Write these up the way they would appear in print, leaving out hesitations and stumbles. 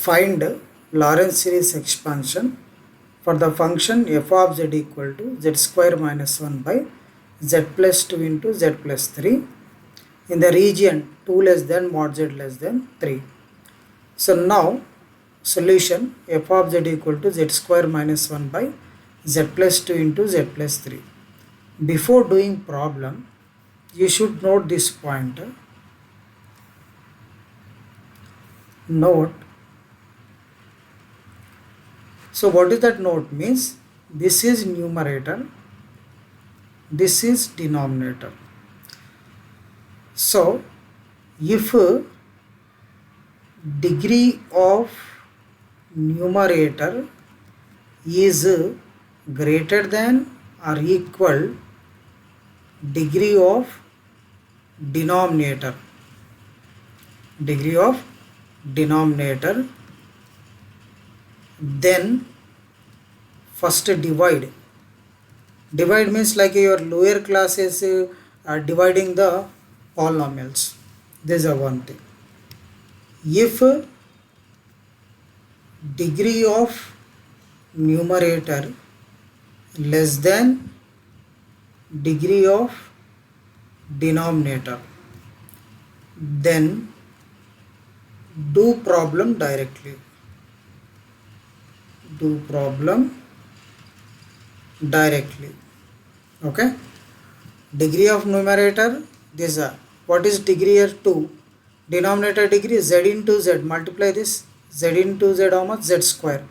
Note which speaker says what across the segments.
Speaker 1: Find Lorentz series expansion for the function f of z equal to z square minus 1 by z plus 2 into z plus 3 in the region 2 less than mod z less than 3. So now solution f of z equal to z square minus 1 by z plus 2 into z plus 3. Before doing problem, you should note this point. Note. So what is that note means? This is numerator, this is denominator. So if degree of numerator is greater than or equal degree of denominator, then first divide means like your lower classes are dividing the polynomials. This is one thing. If degree of numerator less than degree of denominator, then do problem directly. Okay, degree of numerator, this what is degree here? 2. Denominator degree z into z, multiply this z into z, how much? Z square.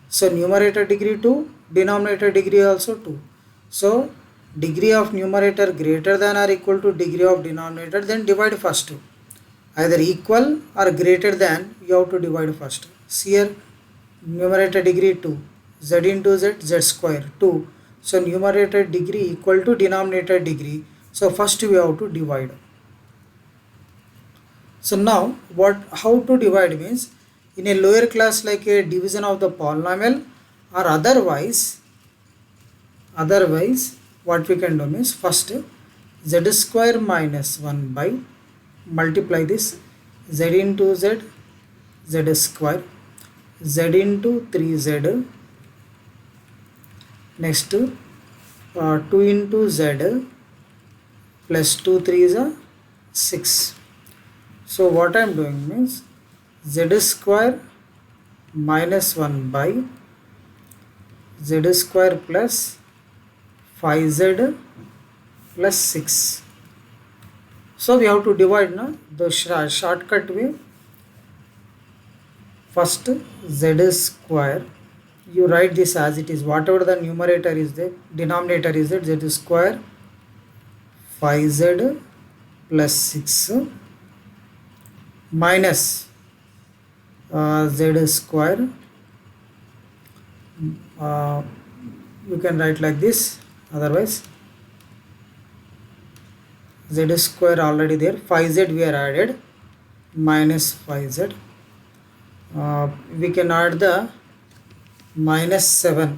Speaker 1: So numerator degree 2, denominator degree also 2. So degree of numerator greater than or equal to degree of denominator, then divide first. Either equal or greater than, you have to divide first. See here, numerator degree 2, z into z, z square 2. So numerator degree equal to denominator degree. So first we have to divide. So now how to divide means, in a lower class like a division of the polynomial, or otherwise what we can do means, first z square minus 1 by multiply this z into z, z square, z into 3z, next 2 into z plus 2 3 is 6. So what I am doing means, z square minus 1 by z square plus 5z plus 6. So we have to divide now, the shortcut way. First z square, you write this as it is, whatever the numerator is there, denominator is there, z square 5z plus 6 minus z square, you can write like this, otherwise z square already there, 5z we are added, minus 5z, we can add the minus 7,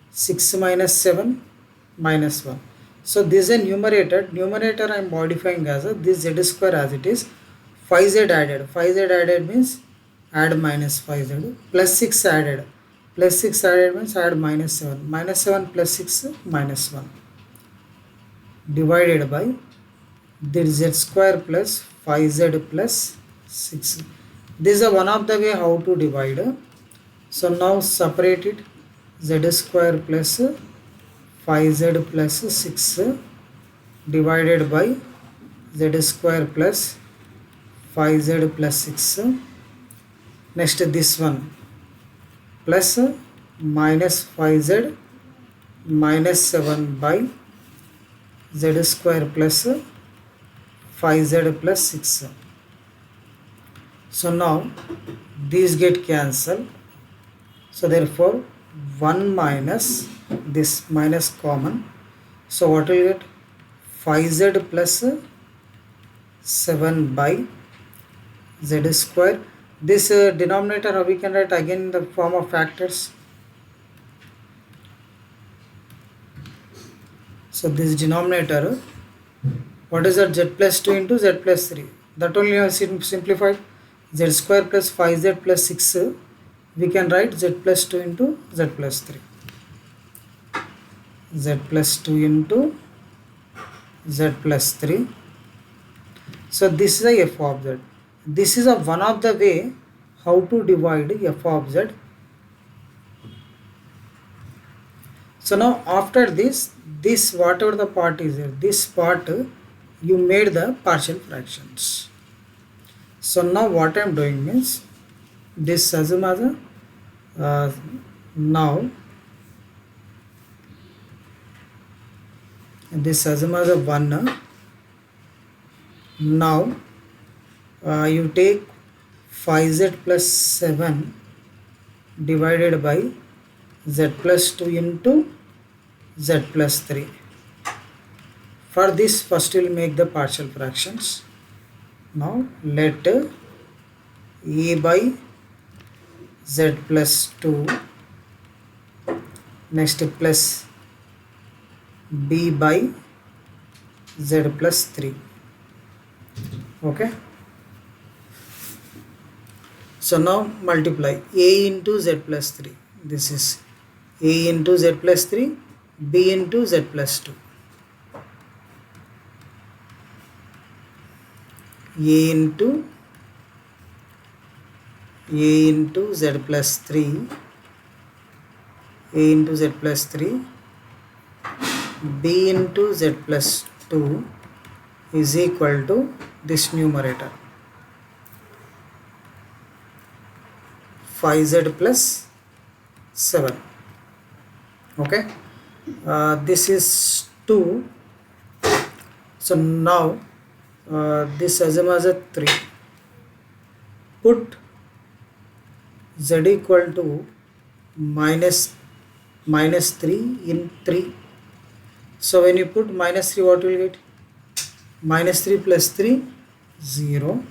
Speaker 1: 6 minus 7 minus 1. So this is a numerator I am modifying as this z square as it is, 5z added means add minus 5z, plus 6 added means add minus 7 plus 6 minus 1, divided by this z square plus 5z plus 6. This is one of the way how to divide. So now separate it, z square plus 5z plus 6 divided by z square plus 5z plus 6. Next this one plus minus 5z minus 7 by z square plus 5z plus 6. So now these get cancelled. So therefore 1 minus this minus common. So what will get? 5z plus 7 by z square. This denominator we can write again in the form of factors. So this denominator, what is that? Z plus 2 into z plus 3. That only I have simplified. z square plus 5z plus 6, we can write z plus 2 into z plus 3. Z plus 2 into z plus 3. So this is a f of z. This is a one of the way how to divide f of z. So now after this whatever the part is there, this part you made the partial fractions. So now what I am doing means this Sazamaza now this Sazamaza 1. Now you take 5z plus 7 divided by z plus 2 into z plus 3. For this first we will make the partial fractions. Now let a by z plus 2 next plus b by z plus 3. Okay. So now multiply a into z plus 3. This is a into z plus 3, b into z plus 2. A into z plus 3, a into z plus 3, b into z plus 2 is equal to this numerator 5z plus 7. Okay, this is 2. So now this as a 3. Put z equal to minus 3 in 3. So when you put minus 3, what will you get? Minus 3 plus 3, 0,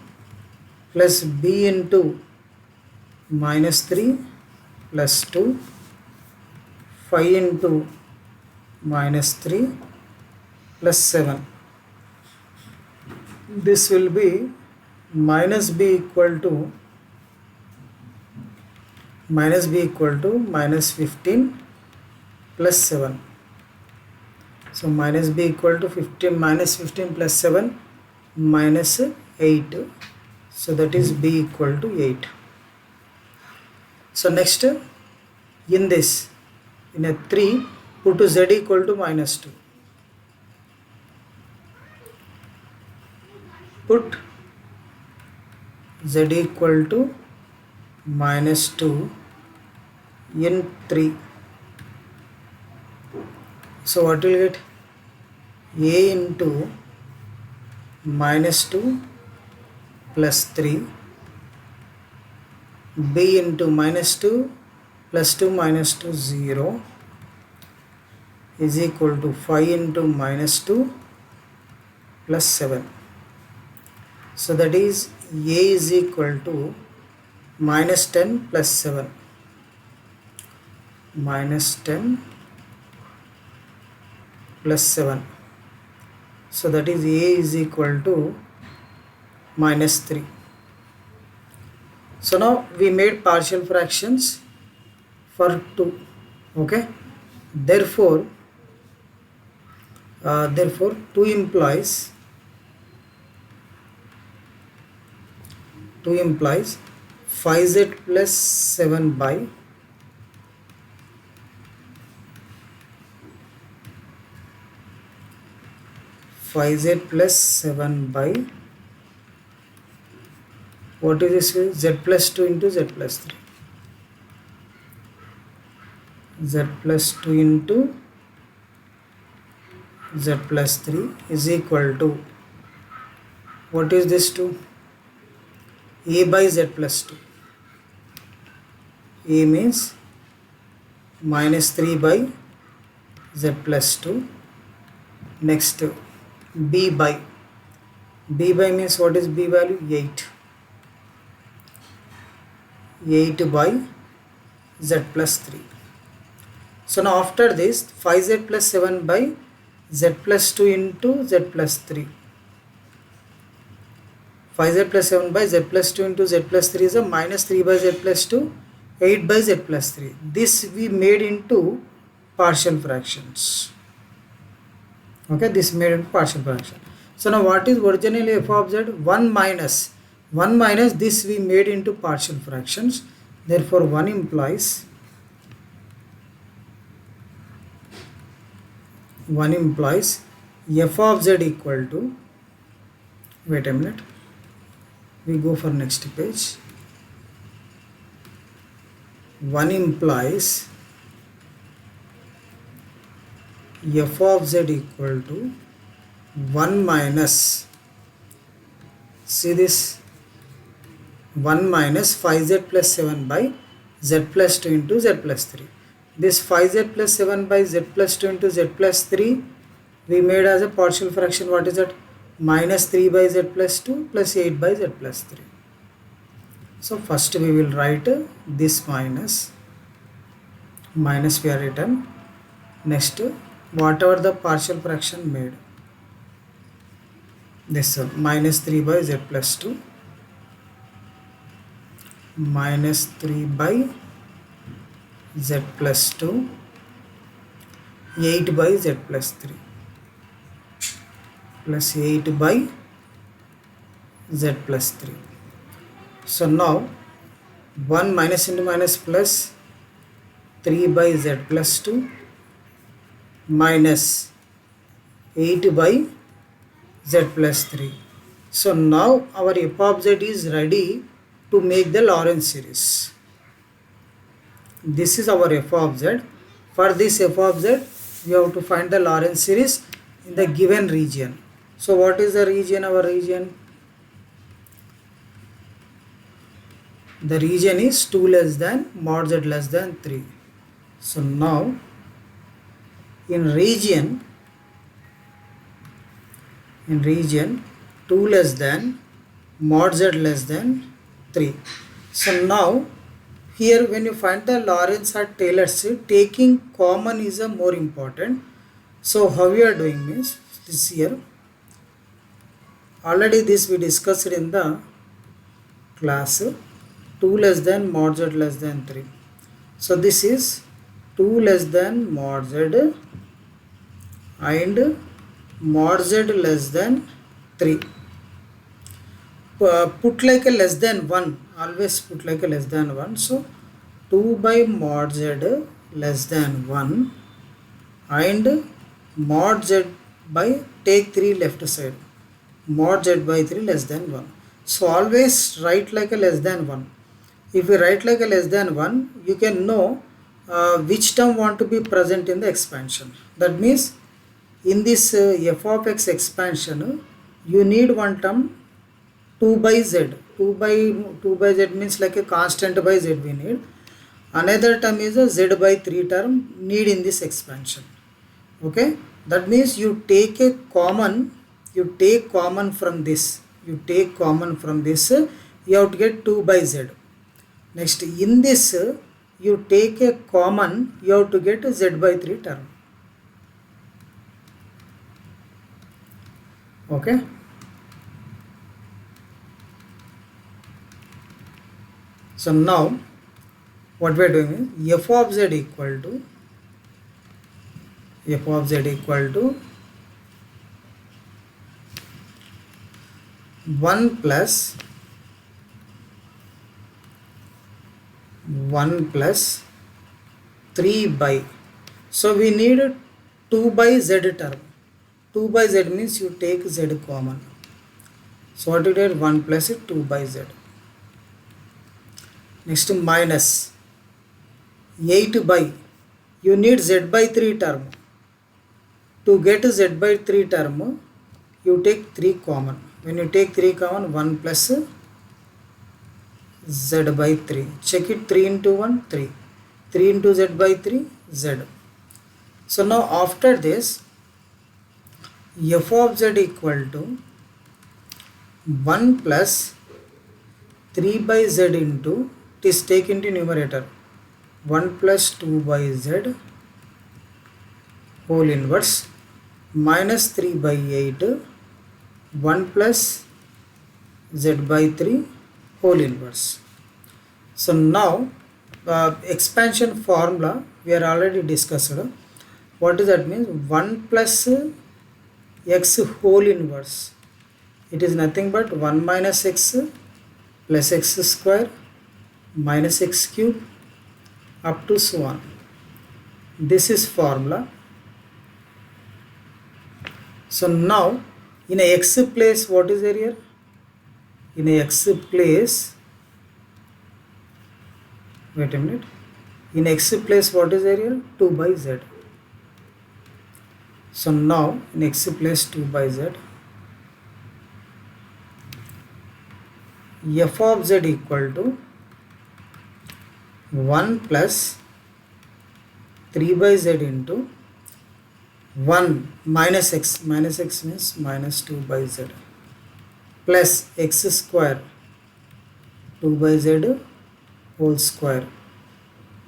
Speaker 1: plus b into minus 3 plus 2, 5 into minus 3 plus 7. This will be minus b equal to minus 15 plus 7. So minus b equal to 15 minus 15 plus 7 minus 8. So that is b equal to 8. So next in this, in a 3, put to z equal to minus 2. Put z equal to minus 2 in 3. So what will you get? A into minus 2 plus 3, b into minus 2 plus 2 minus 2, 0 is equal to 5 into minus 2 plus 7. So that is a is equal to minus 10 plus 7. Minus 10 plus 7. So that is a is equal to minus 3. So now we made partial fractions for 2. Okay. Therefore 2 implies 5z plus 7 by 5z plus 7 by what is this? Z plus 2 into z plus 3. Z plus 2 into z plus 3 is equal to what is this 2? A by z plus 2. A means minus 3 by z plus 2. Next b by means what is b value? 8. 8 by z plus 3. So now after this 5z plus 7 by z plus 2 into z plus 3. 5z plus 7 by z plus 2 into z plus 3 is a minus 3 by z plus 2, 8 by z plus 3. This we made into partial fractions. Okay, this made into partial fraction. So now what is originally f of z? 1 minus this we made into partial fractions. Therefore 1 implies f of z equal to, wait a minute, we go for next page. 1 implies f of z equal to 1 minus, see this, 1 minus 5z plus 7 by z plus 2 into z plus 3. This 5z plus 7 by z plus 2 into z plus 3 we made as a partial fraction. What is that? Minus 3 by z plus 2 plus 8 by z plus 3. So first we will write this minus we are written. Next, whatever the partial fraction made, this minus 3 by z plus 2 minus 3 by z plus 2, 8 by z plus 3 plus 8 by z plus 3. So now 1 minus into minus plus 3 by z plus 2 minus 8 by z plus 3. So now our f of z is ready to make the Lorentz series. This is our f of z. For this f of z, we have to find the Lorentz series in the given region. So what is the region? Our region? The region is 2 less than mod z less than 3. So now in region 2 less than mod z less than 3. So now here when you find the Lorentz or Taylor series, taking common is a more important. So how we are doing means, this here already this we discussed in the class, 2 less than mod z less than 3. So this is 2 less than mod z and mod z less than 3. Put like a less than 1, always put like a less than 1. So 2 by mod z less than 1 and mod z by, take 3 left side, mod z by 3 less than 1. So always write like a less than 1. If you write like a less than 1, you can know which term want to be present in the expansion. That means in this f of x expansion, you need one term 2 by z. 2 by z means like a constant by z we need. Another term is a z by 3 term need in this expansion. Okay, that means you take a common, you take common from this, you have to get 2 by z. Next in this you take a common, you have to get z by 3 term. Okay, so now what we are doing is f of z equal to 1 plus 3 by, so we need 2 by z term. 2 by z means you take z common. So what you get? 1 plus 2 by z. Next minus 8 by, you need z by 3 term. To get z by 3 term, you take 3 common. When you take 3 common, 1 plus z by 3. Check it, 3 into 1, 3. 3 into z by 3, z. So now after this, f of z equal to 1 plus 3 by z into, it is take into numerator, 1 plus 2 by z whole inverse minus 3 by 8, 1 plus z by 3 whole inverse. So now expansion formula we are already discussed. What does that mean? 1 plus x whole inverse, it is nothing but 1 minus x plus x square minus x cube up to so on. This is formula. So now in a x place, what is there here? In a x place, wait a minute, in x place what is there here? 2 by z. So now in x place 2 by z, f of z equal to 1 plus 3 by z into 1 minus x means minus 2 by z plus x square 2 by z whole square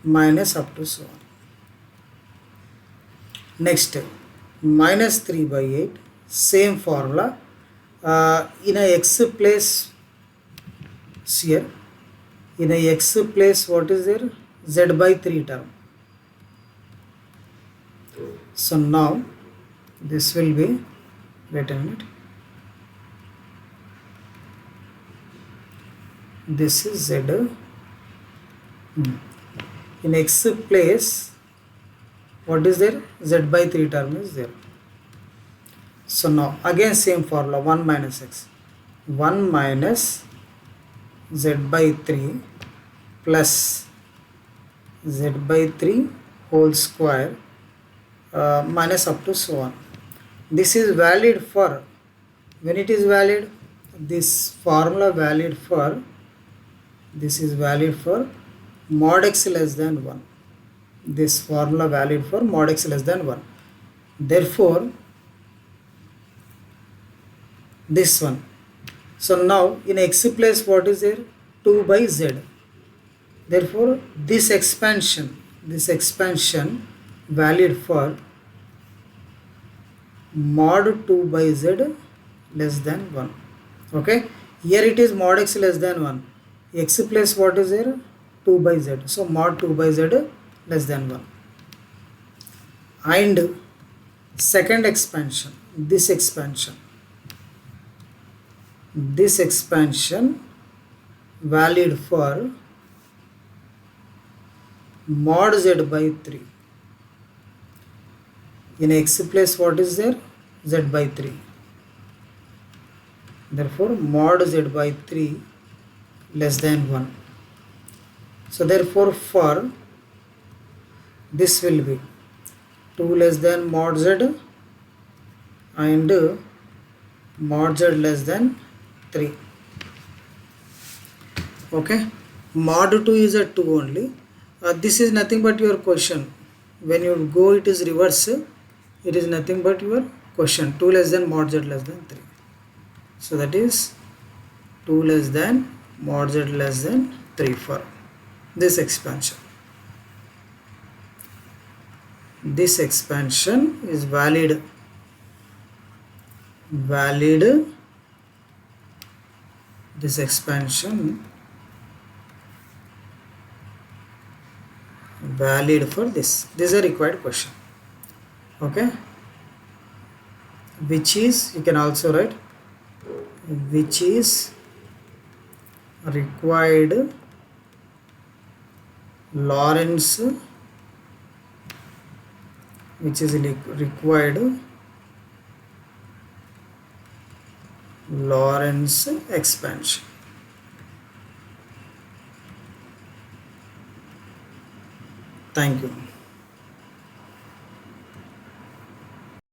Speaker 1: minus up to so on. Next, minus 3 by 8, same formula. In a x place here, in a x place what is there? Z by 3 term. So now this will be, wait a minute, this is z. In x place what is there? Z by 3 term is there. So now again same formula, 1 minus x, 1 minus z by 3 plus z by 3 whole square minus up to so on. This is valid for, when it is valid, this formula valid for, this is valid for mod x less than 1. This formula valid for mod x less than 1. Therefore this one. So now in x place what is there? 2 by z. Therefore this expansion valid for mod 2 by z less than 1. Okay, here it is mod x less than 1. X place what is there? 2 by z. So mod 2 by z less than 1. And second expansion, this expansion valid for mod z by 3. In x place what is there? Z by 3. Therefore mod z by 3 less than 1. So therefore for this will be 2 less than mod z and mod z less than 3. Okay, mod 2 is a 2 only. This is nothing but your question. When you go it is reverse, it is nothing but your question. 2 less than mod z less than 3. So that is 2 less than mod z less than 3 for this expansion. This expansion is valid. This expansion valid for this. This is a required question. Okay, which is, you can also write, which is required Lorentz, which is required Lorentz expansion. Thank you.